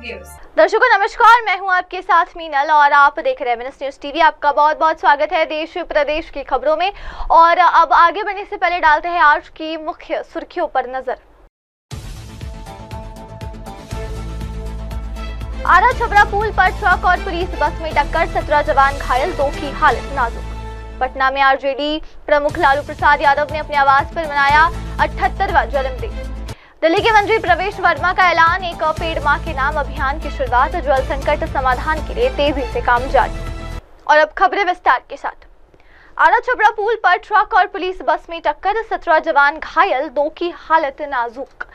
Viewers. दर्शकों नमस्कार, मैं हूं आपके साथ मीनल और आप देख रहे हैं एमएनएस न्यूज टीवी। आपका बहुत बहुत स्वागत है देश प्रदेश की खबरों में। और अब आगे बढ़ने से पहले डालते हैं आज की मुख्य सुर्खियों पर नजर। आरा छपरा पुल पर ट्रक और पुलिस बस में टक्कर, 17 जवान घायल, 2 की हालत नाजुक। पटना में आरजेडी प्रमुख लालू प्रसाद यादव ने अपने आवास पर मनाया 78वां जन्मदिन। दिल्ली के मंत्री प्रवेश वर्मा का ऐलान, एक पेड़ मां के नाम अभियान की शुरुआत, जल संकट समाधान के लिए तेजी से काम जारी। और अब खबरें विस्तार के साथ। आरा छपरा पुल पर ट्रक और पुलिस बस में टक्कर, 17 जवान घायल, 2 की हालत नाजुक।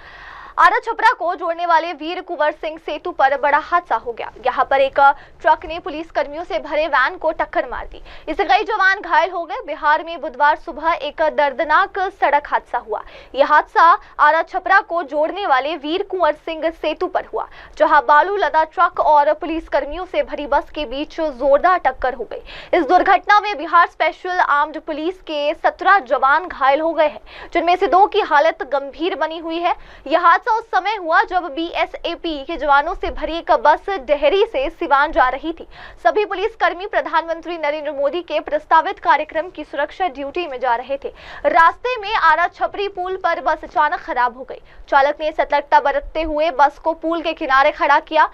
आरा छपरा को जोड़ने वाले वीर कुंवर सिंह सेतु पर बड़ा हादसा हो गया। यहाँ पर एक ट्रक ने पुलिस कर्मियों से भरे वैन को टक्कर मार दी। इससे कई जवान घायल हो गए। बिहार में बुधवार सुबह एक दर्दनाक सड़क हादसा हुआ। यह हादसा आरा छपरा को जोड़ने वाले वीर कुंवर सिंह सेतु पर हुआ, जहां बालू लदा ट्रक और पुलिस कर्मियों से भरी बस के बीच जोरदार टक्कर हो गई। इस दुर्घटना में बिहार स्पेशल आर्म्ड पुलिस के 17 जवान घायल हो गए हैं, जिनमें से 2 की हालत गंभीर बनी हुई है। यह हादसा उस समय हुआ जब बीएसएपी के जवानों से भरी एक बस डेहरी से सिवान जा रही थी। सभी पुलिसकर्मी प्रधानमंत्री नरेंद्र मोदी के प्रस्तावित कार्यक्रम की सुरक्षा ड्यूटी में जा रहे थे। रास्ते में आरा छपरी पुल पर बस अचानक खराब हो गई। चालक ने सतर्कता बरतते हुए बस को पुल के किनारे खड़ा किया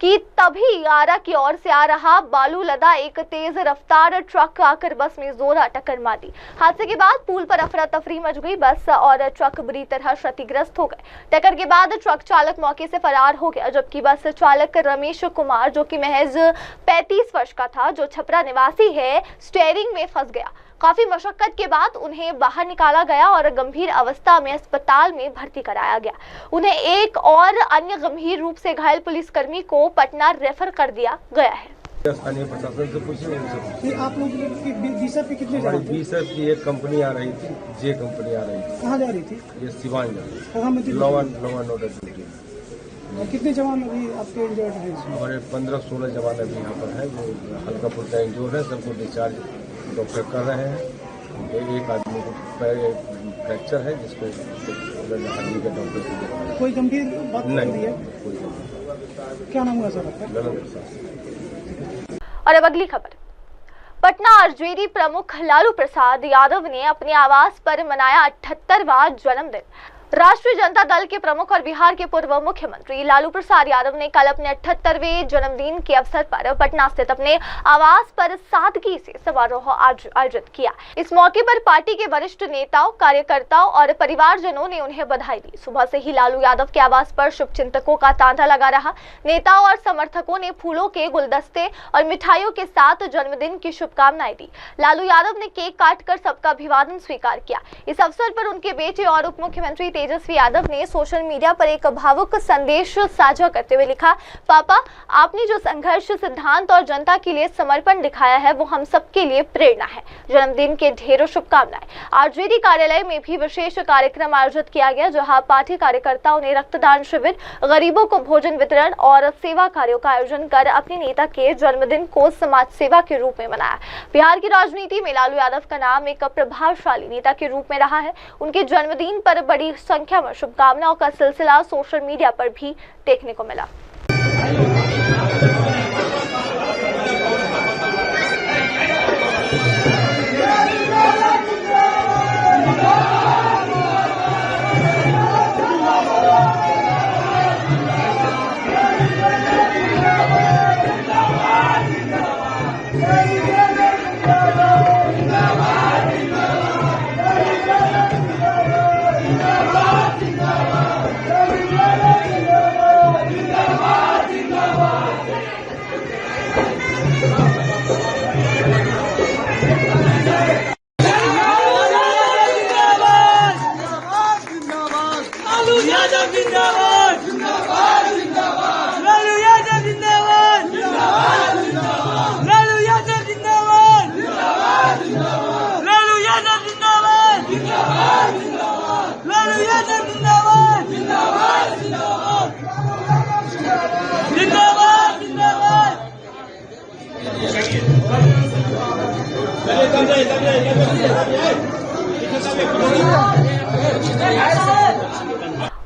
कि तभी आरा की ओर से आ रहा बालू लदा एक तेज रफ्तार ट्रक आकर बस में जोरदार टक्कर मार दी। हादसे के बाद पुल पर अफरा तफरी मच गई। बस और ट्रक बुरी तरह क्षतिग्रस्त हो गए। टक्कर के बाद ट्रक चालक मौके से फरार हो गया, जबकि बस चालक रमेश कुमार, जो कि महज 35 वर्ष का था, जो छपरा निवासी है, स्टीयरिंग में फंस गया। काफी मशक्कत के बाद उन्हें बाहर निकाला गया और गंभीर अवस्था में अस्पताल में भर्ती कराया गया। उन्हें एक और अन्य गंभीर रूप से घायल पुलिसकर्मी को पटना रेफर कर दिया गया है। स्थानीय प्रशासन से पूछे, आप लोग बीएसएफ पे कितने जवान थे? बीएसएफ की एक कंपनी आ रही थी, जे कंपनी आ रही थी। कहाँ जा रही थी? ये सिवान जा रही थी। प्रधानमंत्री लॉ एंड ऑर्डर ड्यूटी। कितने जवान अभी आपके इंजर्ड हैं? हमारे 15-16 जवान अभी यहाँ पर है, जो हल्का फुल्का इंजोर है। सबको डिस्चार्ज डॉक्टर कर रहे हैं। एक आदमी को पैर फ्रैक्चर है, जिसको आदमी के डॉक्टर से देखा है। कोई गंभीर बात नहीं है? कोई क्या नाम हुआ सर आपका? गलत प्रशासन। और अब अगली खबर। पटना आरजेडी प्रमुख लालू प्रसाद यादव ने अपने आवास पर मनाया 78वां जन्मदिन। राष्ट्रीय जनता दल के प्रमुख और बिहार के पूर्व मुख्यमंत्री लालू प्रसाद यादव ने कल अपने 78वें जन्मदिन के अवसर पर पटना स्थित अपने आवास पर सादगी से समारोह आयोजित किया। इस मौके पर पार्टी के वरिष्ठ नेताओं, कार्यकर्ताओं और परिवारजनों ने उन्हें बधाई दी। सुबह से ही लालू यादव के आवास पर शुभचिंतकों का तांता लगा रहा। नेताओं और समर्थकों ने फूलों के गुलदस्ते और मिठाइयों के साथ जन्मदिन की शुभकामनाएं दी। लालू यादव ने केक काटकर सबका अभिवादन स्वीकार किया। इस अवसर पर उनके बेटे और उप मुख्यमंत्री तेजस्वी यादव ने सोशल मीडिया पर एक भावुक संदेश साझा करते हुए लिखा, पापा, आपने जो संघर्ष, सिद्धांत और जनता के लिए समर्पण दिखाया है, वो हम सबके लिए प्रेरणा है। जन्मदिन के ढेरों शुभकामनाएं। आरजेडी कार्यालय में भी विशेष कार्यक्रम आयोजित किया गया, जहां पार्टी कार्यकर्ताओं ने रक्तदान शिविर, गरीबों को भोजन वितरण और सेवा कार्यों का आयोजन कर अपने नेता के जन्मदिन को समाज सेवा के रूप में मनाया। बिहार की राजनीति में लालू यादव का नाम एक प्रभावशाली नेता के रूप में रहा है। उनके जन्मदिन पर बड़ी संख्या में शुभकामनाओं का सिलसिला सोशल मीडिया पर भी देखने को मिला।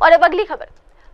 और अब अगली खबर।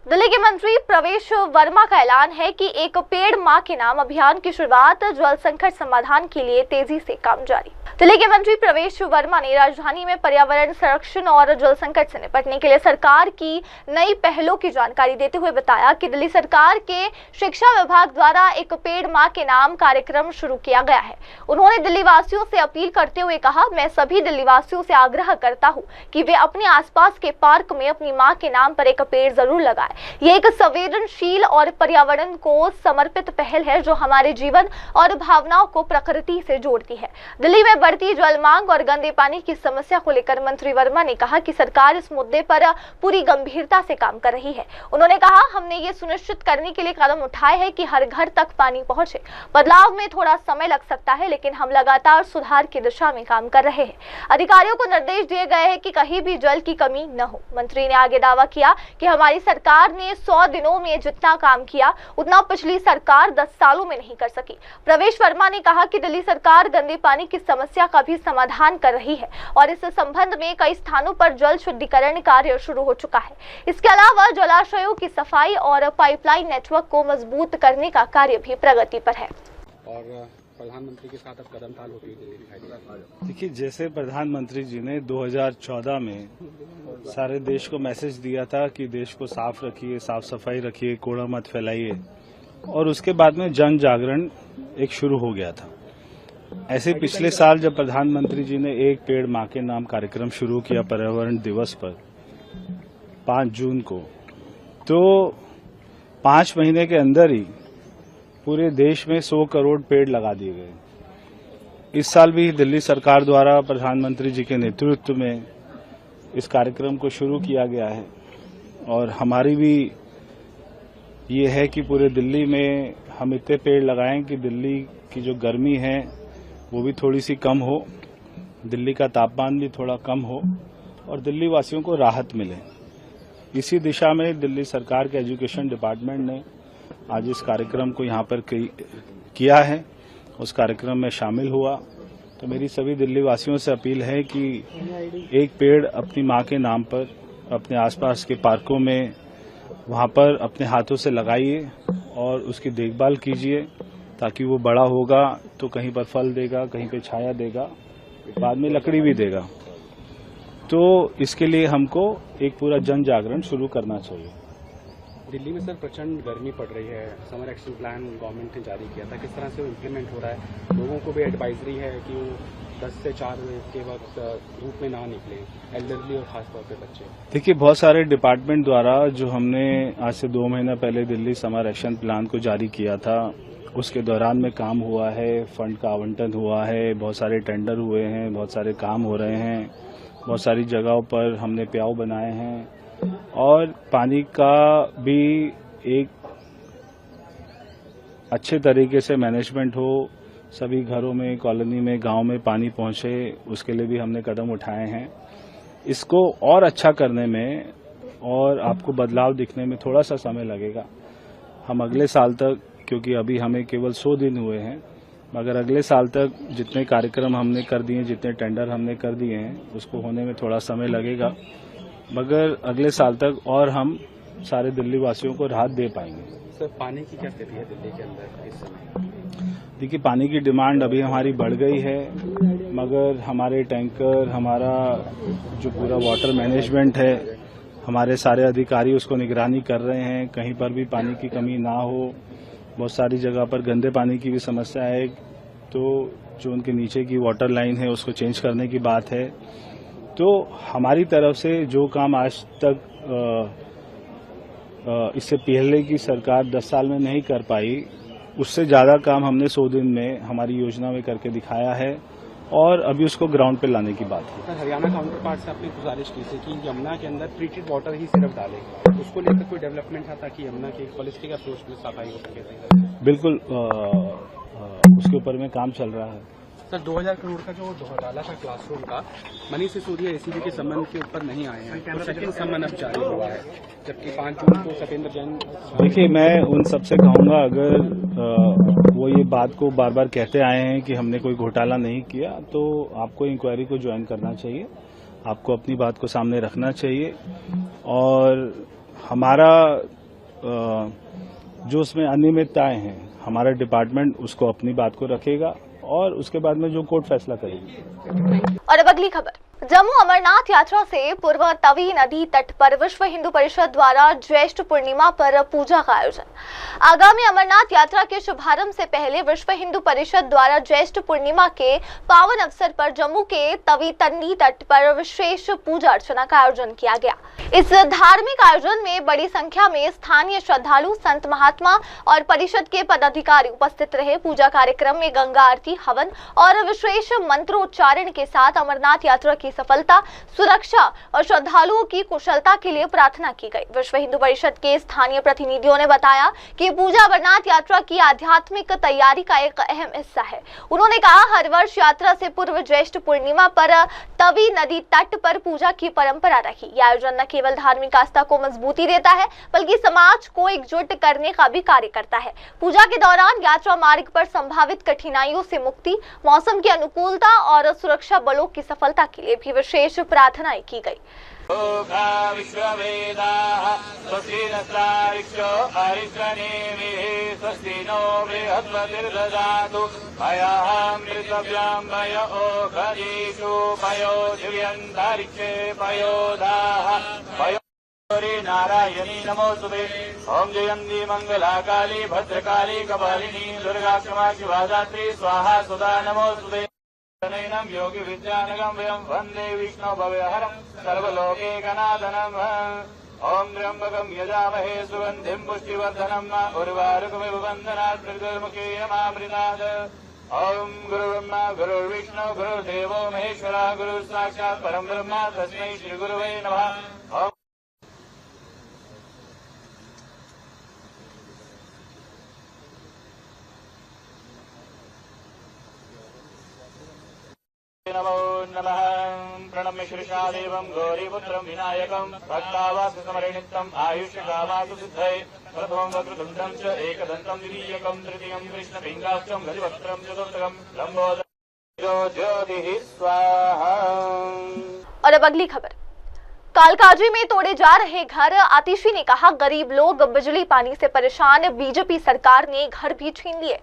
दिल्ली के मंत्री प्रवेश वर्मा का ऐलान है कि एक पेड़ मां के नाम अभियान की शुरुआत जल संकट समाधान के लिए तेजी से काम जारी। दिल्ली के मंत्री प्रवेश वर्मा ने राजधानी में पर्यावरण संरक्षण और जल संकट से निपटने के लिए सरकार की नई पहलों की जानकारी देते हुए बताया कि दिल्ली सरकार के शिक्षा विभाग द्वारा एक पेड़ मां के नाम कार्यक्रम शुरू किया गया है। उन्होंने दिल्ली वासियों से अपील करते हुए कहा, मैं सभी दिल्ली वासियों से आग्रह करता हूँ कि वे अपने आसपास के पार्क में अपनी मां के नाम पर एक पेड़ जरूर लगाएं। ये एक संवेदनशील और पर्यावरण को समर्पित पहल है जो हमारे जीवन और भावनाओं को प्रकृति से जोड़ती है। दिल्ली में बढ़ती जल मांग और गंदे पानी की समस्या को लेकर मंत्री वर्मा ने कहा कि सरकार इस मुद्दे पर पूरी गंभीरता से काम कर रही है। उन्होंने कहा, हमने ये सुनिश्चित करने के लिए कदम उठाए हैं कि हर घर तक पानी पहुंचे। बदलाव में थोड़ा समय लग सकता है, लेकिन हम लगातार सुधार की दिशा में काम कर रहे हैं। अधिकारियों को निर्देश दिए गए हैं कि कहीं भी जल की कमी न हो। मंत्री ने आगे दावा किया कि हमारी सरकार ने 100 दिनों में जितना काम किया उतना पिछली सरकार 10 सालों में नहीं कर सकी। प्रवेश वर्मा ने कहा कि दिल्ली सरकार गंदे पानी की समस्या का भी समाधान कर रही है और इस संबंध में कई स्थानों पर जल शुद्धिकरण कार्य शुरू हो चुका है। इसके अलावा जलाशयों की सफाई और पाइपलाइन नेटवर्क को मजबूत करने का कार्य भी प्रगति पर है। और प्रधानमंत्री के साथ अब कदम ताल होती है। देखिए, जैसे प्रधानमंत्री जी ने 2014 में सारे देश को मैसेज दिया था कि देश को साफ रखिए, साफ सफाई रखिए, कूड़ा मत फैलाइए, और उसके बाद में जन जागरण एक शुरू हो गया था। ऐसे पिछले साल जब प्रधानमंत्री जी ने एक पेड़ मां के नाम कार्यक्रम शुरू किया पर्यावरण दिवस पर 5 जून को, तो 5 महीने के अंदर ही पूरे देश में 100 करोड़ पेड़ लगा दिए गए। इस साल भी दिल्ली सरकार द्वारा प्रधानमंत्री जी के नेतृत्व में इस कार्यक्रम को शुरू किया गया है और हमारी भी ये है कि पूरे दिल्ली में हम इतने पेड़ लगाएं कि दिल्ली की जो गर्मी है वो भी थोड़ी सी कम हो, दिल्ली का तापमान भी थोड़ा कम हो और दिल्ली वासियों को राहत मिले। इसी दिशा में दिल्ली सरकार के एजुकेशन डिपार्टमेंट ने आज इस कार्यक्रम को यहाँ पर किया है, उस कार्यक्रम में शामिल हुआ। तो मेरी सभी दिल्ली वासियों से अपील है कि एक पेड़ अपनी मां के नाम पर अपने आसपास के पार्कों में वहाँ पर अपने हाथों से लगाइए और उसकी देखभाल कीजिए, ताकि वो बड़ा होगा तो कहीं पर फल देगा, कहीं पे छाया देगा, बाद में लकड़ी भी देगा। तो इसके लिए हमको एक पूरा जन जागरण शुरू करना चाहिए। दिल्ली में सर प्रचंड गर्मी पड़ रही है, समर एक्शन प्लान गवर्नमेंट ने जारी किया था, किस तरह से वो इम्प्लीमेंट हो रहा है? लोगों को भी एडवाइजरी है कि वो 10 से 4 बजे के वक्त धूप में ना निकले, एल्डरली और खासतौर पे बच्चे। देखिए, बहुत सारे डिपार्टमेंट द्वारा जो हमने आज से 2 महीना पहले दिल्ली समर एक्शन प्लान को जारी किया था, उसके दौरान में काम हुआ है, फंड का आवंटन हुआ है, बहुत सारे टेंडर हुए हैं, बहुत सारे काम हो रहे हैं, बहुत सारी जगहों पर हमने प्याऊ बनाए हैं और पानी का भी एक अच्छे तरीके से मैनेजमेंट हो, सभी घरों में, कॉलोनी में, गांव में पानी पहुंचे, उसके लिए भी हमने कदम उठाए हैं। इसको और अच्छा करने में और आपको बदलाव दिखने में थोड़ा सा समय लगेगा। हम अगले साल तक, क्योंकि अभी हमें केवल 100 दिन हुए हैं, मगर अगले साल तक जितने कार्यक्रम हमने कर दिए, जितने टेंडर हमने कर दिए हैं, उसको होने में थोड़ा समय लगेगा, मगर अगले साल तक और हम सारे दिल्ली वासियों को राहत दे पाएंगे। सर, पानी की क्या स्थिति है दिल्ली के अंदर इस समय? देखिए, पानी की डिमांड अभी हमारी बढ़ गई है, मगर हमारे टैंकर, हमारा जो पूरा वाटर मैनेजमेंट है, हमारे सारे अधिकारी उसको निगरानी कर रहे हैं, कहीं पर भी पानी की कमी ना हो। बहुत सारी जगह पर गंदे पानी की भी समस्या है, तो जो उनके नीचे की वाटर लाइन है उसको चेंज करने की बात है। तो हमारी तरफ से जो काम आज तक इससे पहले की सरकार 10 साल में नहीं कर पाई, उससे ज्यादा काम हमने 100 दिन में हमारी योजना में करके दिखाया है और अभी उसको ग्राउंड पे लाने की बात है। सर, हरियाणा काउंटर पार्ट से आपने गुजारिश की थी कि यमुना के अंदर ट्रीटेड वाटर ही सिर्फ डालें, उसको लेकर कोई डेवलपमेंट था ताकि यमुना की एक होलिस्टिक अप्रोच में सफाई हो सके? बिल्कुल, उसके ऊपर में काम चल रहा है। सर, 2000 करोड़ का जो घोटाला था क्लासरूम का, मनीष सिसोदिया एसीबी के संबंध के ऊपर नहीं आए हैं, तो सेकंड सम्मन अब जारी हुआ है, जबकि 5 जून को सत्येंद्र जैन। देखिए, मैं उन सबसे कहूंगा, अगर वो ये बात को बार बार कहते आए हैं कि हमने कोई घोटाला नहीं किया, तो आपको इंक्वायरी को ज्वाइन करना चाहिए, आपको अपनी बात को सामने रखना चाहिए और हमारा जो उसमें अनियमितताएं हैं, हमारा डिपार्टमेंट उसको अपनी बात को रखेगा और उसके बाद में जो कोर्ट फैसला करेगी। और अब अगली खबर, जम्मू अमरनाथ यात्रा से पूर्व तवी नदी तट पर विश्व हिंदू परिषद द्वारा ज्येष्ठ पूर्णिमा पर पूजा का आयोजन। आगामी अमरनाथ यात्रा के शुभारंभ से पहले विश्व हिंदू परिषद द्वारा ज्येष्ठ पूर्णिमा के पावन अवसर पर जम्मू के तवी नदी तट पर विशेष पूजा अर्चना का आयोजन किया गया। इस धार्मिक आयोजन में बड़ी संख्या में स्थानीय श्रद्धालु, संत महात्मा और परिषद के पदाधिकारी उपस्थित रहे। पूजा कार्यक्रम में गंगा आरती, हवन और विशेष मंत्रोच्चारण के साथ अमरनाथ यात्रा की सफलता, सुरक्षा और श्रद्धालुओं की कुशलता के लिए प्रार्थना की गई। विश्व हिंदू परिषद के स्थानीय प्रतिनिधियों ने बताया कि पूजा अमरनाथ यात्रा की आध्यात्मिक तैयारी का एक अहम हिस्सा है। उन्होंने कहा, हर वर्ष यात्रा से पूर्व ज्येष्ठ पूर्णिमा पर तवी नदी तट पर पूजा की परंपरा रही। यह आयोजन न केवल धार्मिक आस्था को मजबूती देता है बल्कि समाज को एकजुट करने का भी कार्य करता है। पूजा के दौरान यात्रा मार्ग पर संभावित कठिनाइयों से मुक्ति, मौसम की अनुकूलता और सुरक्षा बलों की सफलता के लिए भी विशेष प्रार्थनाएं की गई। नारायणी नमोस्तुते। ओम जयंती मंगला काली भद्रकाली कपालिनी दुर्गा क्षमा शिवा दात्री स्वाहा सुधा नमोस्तुते। नैनम योगी विद्यानगम वयं वंदे विष्णु भवहरं सर्वलोकैकनाथनं। ओम त्र्यंबकं यजामहे सुगंधिं पुष्टिवर्धनं उर्वारुकमिव बन्धनात् मृत्युर्मुखे यमामृतात्। ओम गुरुर्ब्रह्मा गुरुर्विष्णु गुरुर्देवो महेश्वरा गुरुर्साक्षात् परं ब्रह्म तस्मै श्री गुरुवे नमः। नमो नमः। प्रणम्य शीर्षादेवं गौरीपुत्रं विनायकं भक्तावाससमरणितं आयुष्यकामासु सिद्धये। प्रथमं वक्रतुण्डं च एकदन्तं द्वितीयकं तृतीयं कृष्णपिङ्गाक्षं गजवक्त्रं चतुर्थकं लम्बोदरं ज्योतिः स्वाहा। और अब अगली खबर, कालकाजी में तोड़े जा रहे घर। आतिशी ने कहा, गरीब लोग बिजली पानी से परेशान, बीजेपी सरकार ने घर भी छीन लिए।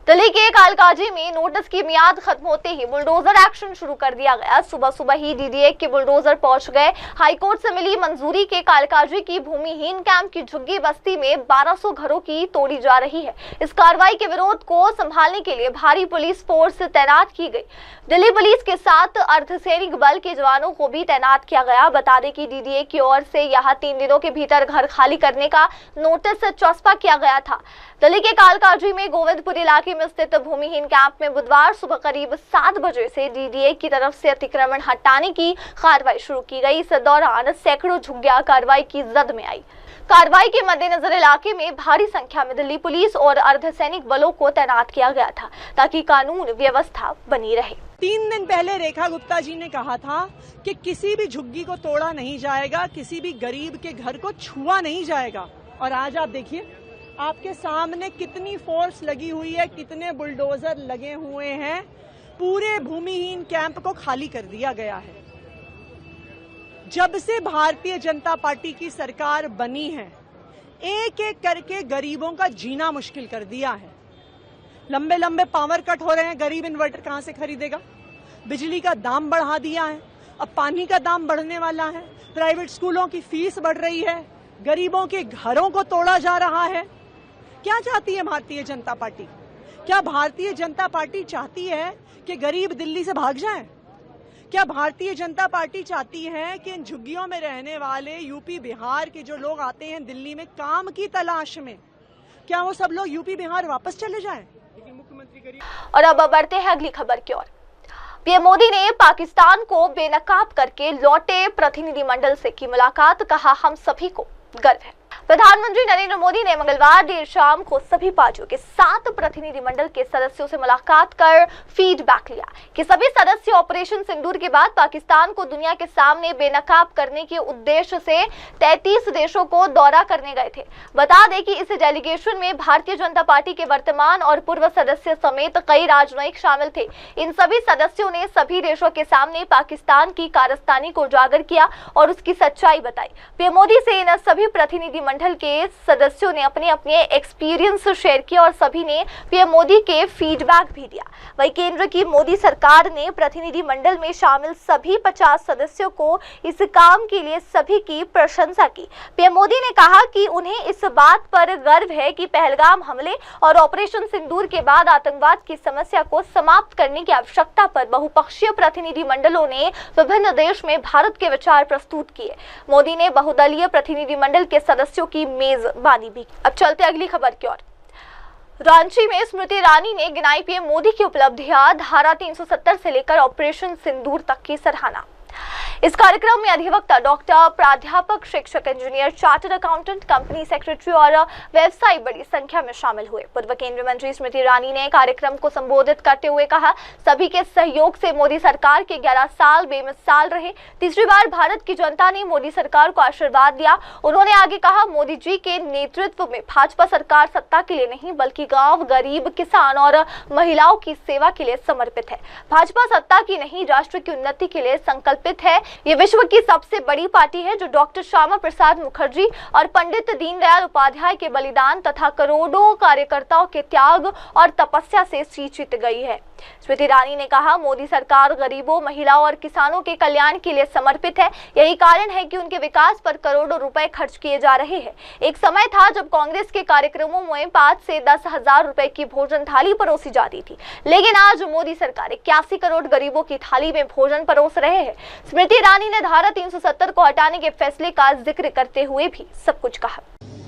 दिल्ली के कालकाजी में नोटिस की मियाद खत्म होते ही बुलडोजर एक्शन शुरू कर दिया गया। सुबह सुबह ही डीडीए के बुलडोजर पहुंच गए। हाईकोर्ट से मिली मंजूरी के कालकाजी की भूमिहीन कैंप की झुग्गी बस्ती में 1200 घरों की तोड़ी जा रही है। इस कार्रवाई के विरोध को संभालने के लिए भारी पुलिस फोर्स तैनात की गई। दिल्ली पुलिस के साथ अर्धसैनिक बल के जवानों को भी तैनात किया गया। बता दें कि डीडीए की ओर से यहां 3 दिनों के भीतर घर खाली करने का नोटिस चस्पा किया गया था। दिल्ली के कालकाजी में गोविंदपुर इलाके में स्थित भूमिहीन कैंप में बुधवार सुबह करीब 7 बजे से डीडीए की तरफ से अतिक्रमण हटाने की कार्रवाई शुरू की गई। इस दौरान सैकड़ों झुग्गियां कार्रवाई की जद में आई। कार्रवाई के मद्देनजर इलाके में भारी संख्या में दिल्ली पुलिस और अर्धसैनिक बलों को तैनात किया गया था ताकि कानून व्यवस्था बनी रहे। 3 दिन पहले रेखा गुप्ता जी ने कहा था कि किसी भी झुग्गी को तोड़ा नहीं जाएगा, किसी भी गरीब के घर को छुआ नहीं जाएगा। और आज आप देखिए, आपके सामने कितनी फोर्स लगी हुई है, कितने बुलडोजर लगे हुए हैं। पूरे भूमिहीन कैंप को खाली कर दिया गया है। जब से भारतीय जनता पार्टी की सरकार बनी है, एक एक करके गरीबों का जीना मुश्किल कर दिया है। लंबे लंबे पावर कट हो रहे हैं, गरीब इन्वर्टर कहां से खरीदेगा। बिजली का दाम बढ़ा दिया है, अब पानी का दाम बढ़ने वाला है। प्राइवेट स्कूलों की फीस बढ़ रही है, गरीबों के घरों को तोड़ा जा रहा है। क्या चाहती है भारतीय जनता पार्टी? क्या भारतीय जनता पार्टी चाहती है कि गरीब दिल्ली से भाग जाएं? क्या भारतीय जनता पार्टी चाहती है कि इन झुग्गियों में रहने वाले यूपी बिहार के जो लोग आते हैं दिल्ली में काम की तलाश में, क्या वो सब लोग यूपी बिहार वापस चले जाएं? और अब बढ़ते हैं अगली खबर की ओर। पीएम मोदी ने पाकिस्तान को बेनकाब करके लौटे प्रतिनिधिमंडल से की मुलाकात, कहा हम सभी को गर्व है। प्रधानमंत्री नरेंद्र मोदी ने मंगलवार देर शाम को सभी पार्टियों के 7 प्रतिनिधिमंडल के सदस्यों से मुलाकात कर फीडबैक लिया कि सभी सदस्य ऑपरेशन सिंदूर के बाद पाकिस्तान को दुनिया के सामने बेनकाब करने के उद्देश्य से 33 देशों को दौरा करने गए थे। बता दें कि इस डेलीगेशन में भारतीय जनता पार्टी के वर्तमान और पूर्व सदस्य समेत कई राजनयिक शामिल थे। इन सभी सदस्यों ने सभी देशों के सामने पाकिस्तान की कारस्तानी को उजागर किया और उसकी सच्चाई बताई। पीएम मोदी से इन सभी प्रतिनिधिमंडल के सदस्यों ने अपने अपने एक्सपीरियंस शेयर किया और सभी ने पीएम मोदी के फीडबैक भी दिया। वहीं केंद्र की मोदी सरकार ने प्रतिनिधिमंडल में शामिल सभी 50 सदस्यों को इस काम के लिए सभी की प्रशंसा की। पीएम मोदी ने कहा कि उन्हें इस बात पर गर्व है कि पहलगाम हमले और ऑपरेशन सिंदूर के बाद आतंकवाद की समस्या को समाप्त करने की आवश्यकता पर बहुपक्षीय प्रतिनिधिमंडलों ने विभिन्न देश में भारत के विचार प्रस्तुत किए। मोदी ने बहुदलीय प्रतिनिधिमंडल के सदस्यों की मेजबानी भी। अब चलते अगली खबर की ओर। रांची में स्मृति ईरानी ने गिनाई पीएम मोदी की उपलब्धियां, धारा 370 से लेकर ऑपरेशन सिंदूर तक की सराहना। इस कार्यक्रम में अधिवक्ता, डॉक्टर, प्राध्यापक, शिक्षक, engineer, chartered accountant, company secretary और व्यवसायी बड़ी संख्या में शामिल हुए। पूर्व केंद्रीय मंत्री स्मृति ईरानी ने कार्यक्रम को संबोधित करते हुए कहा, सभी के सहयोग से मोदी सरकार के 11 साल बेमिसाल रहे। तीसरी बार भारत की जनता ने मोदी सरकार को आशीर्वाद दिया। उन्होंने आगे कहा, मोदी जी के नेतृत्व में भाजपा सरकार सत्ता के लिए नहीं बल्कि गाँव, गरीब, किसान और महिलाओं की सेवा के लिए समर्पित है। भाजपा सत्ता की नहीं, राष्ट्र की उन्नति के लिए संकल्पित है। ये विश्व की सबसे बड़ी पार्टी है जो डॉक्टर श्यामा प्रसाद मुखर्जी और पंडित दीनदयाल उपाध्याय के बलिदान तथा करोड़ों कार्यकर्ताओं के त्याग और तपस्या से जीत गई है। स्मृति ईरानी ने कहा, मोदी सरकार गरीबों, महिलाओं और किसानों के कल्याण के लिए समर्पित है। यही कारण है कि उनके विकास पर करोड़ों रुपए खर्च किए जा रहे हैं। एक समय था जब कांग्रेस के कार्यक्रमों में 5 से 10 हजार रुपए की भोजन थाली परोसी जाती थी, लेकिन आज मोदी सरकार 81 करोड़ गरीबों की थाली में भोजन परोस रहे हैं। स्मृति ईरानी ने धारा 370 को हटाने के फैसले का जिक्र करते हुए भी सब कुछ कहा।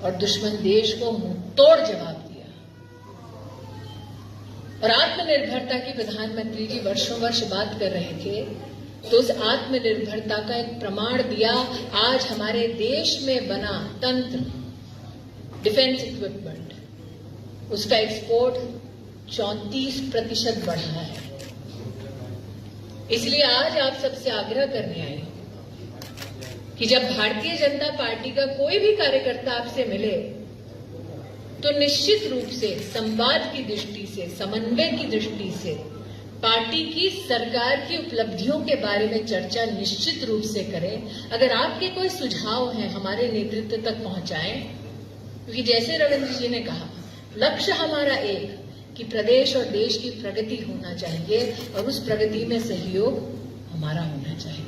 और दुश्मन देश को मुंहतोड़ जवाब दिया और आत्मनिर्भरता की प्रधानमंत्री जी वर्षों वर्ष बात कर रहे थे, तो उस आत्मनिर्भरता का एक प्रमाण दिया। आज हमारे देश में बना तंत्र, डिफेंस इक्विपमेंट, उसका एक्सपोर्ट 34% बढ़ा है। इसलिए आज आप सबसे आग्रह करने आए कि जब भारतीय जनता पार्टी का कोई भी कार्यकर्ता आपसे मिले तो निश्चित रूप से संवाद की दृष्टि से, समन्वय की दृष्टि से पार्टी की सरकार की उपलब्धियों के बारे में चर्चा निश्चित रूप से करें। अगर आपके कोई सुझाव हैं हमारे नेतृत्व तक पहुंचाएं, क्योंकि जैसे रविंद्र जी ने कहा, लक्ष्य हमारा एक कि प्रदेश और देश की प्रगति होना चाहिए और उस प्रगति में सहयोग हमारा होना चाहिए।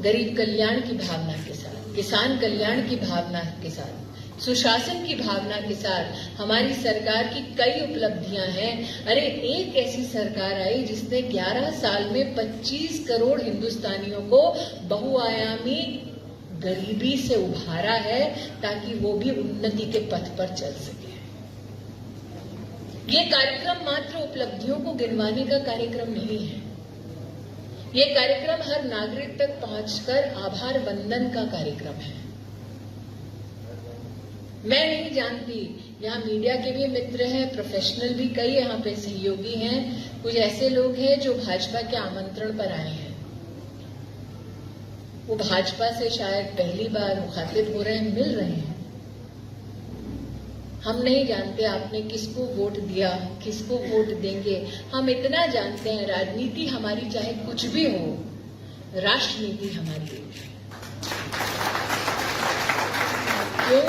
गरीब कल्याण की भावना के साथ, किसान कल्याण की भावना के साथ, सुशासन की भावना के साथ हमारी सरकार की कई उपलब्धियां हैं। अरे एक ऐसी सरकार आई जिसने 11 साल में 25 करोड़ हिंदुस्तानियों को बहुआयामी गरीबी से उभारा है ताकि वो भी उन्नति के पथ पर चल सके। ये कार्यक्रम मात्र उपलब्धियों को गिनवाने का कार्यक्रम नहीं है। ये कार्यक्रम हर नागरिक तक पहुंचकर आभार वंदन का कार्यक्रम है। मैं नहीं जानती, यहाँ मीडिया के भी मित्र हैं, प्रोफेशनल भी कई यहाँ पे सहयोगी हैं, कुछ ऐसे लोग हैं जो भाजपा के आमंत्रण पर आए हैं। वो भाजपा से शायद पहली बार मुखातिब हो रहे हैं, मिल रहे हैं। हम नहीं जानते आपने किसको वोट दिया, किसको वोट देंगे। हम इतना जानते हैं, राजनीति हमारी चाहे कुछ भी हो, राष्ट्रनीति हमारी एक है। क्यों?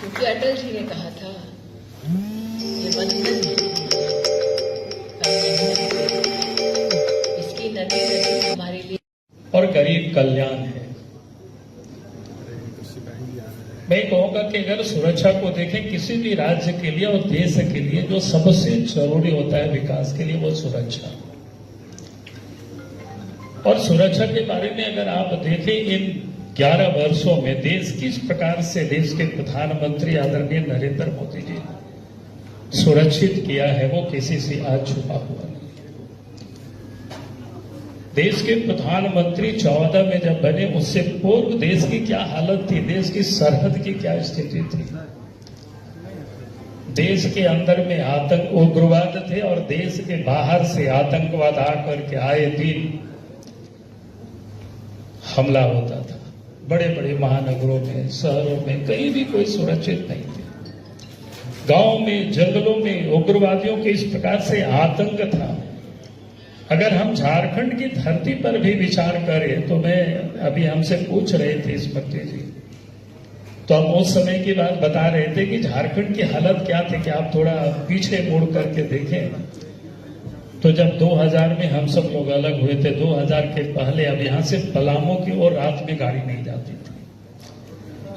क्योंकि अटल जी ने कहा था, ये बंधन इसकी नदी नदी हमारे लिए और गरीब कल्याण है। मैं कहूंगा कि अगर सुरक्षा को देखें, किसी भी राज्य के लिए और देश के लिए जो सबसे जरूरी होता है विकास के लिए, वो सुरक्षा। और सुरक्षा के बारे में अगर आप देखें, इन 11 वर्षों में देश किस प्रकार से देश के प्रधानमंत्री आदरणीय नरेंद्र मोदी जी ने सुरक्षित किया है, वो किसी से आज छुपा हुआ नहीं है। देश के प्रधानमंत्री 14 में जब बने, उससे पूर्व देश की क्या हालत थी, देश की सरहद की क्या स्थिति थी। देश के अंदर में आतंक उग्रवाद थे और देश के बाहर से आतंकवाद आकर के आए दिन हमला होता था। बड़े बड़े महानगरों में, शहरों में कहीं भी कोई सुरक्षित नहीं थे। गांव में, जंगलों में उग्रवादियों के इस प्रकार से आतंक था। अगर हम झारखंड की धरती पर भी विचार करें तो मैं अभी हमसे पूछ रहे थे स्मृति जी, तो हम उस समय की बात बता रहे थे कि झारखंड की हालत क्या थी कि आप थोड़ा पीछे मुड़ करके देखें तो जब 2000 में हम सब लोग अलग हुए थे, 2000 के पहले अब यहां से पलामू की ओर रात में गाड़ी नहीं जाती थी,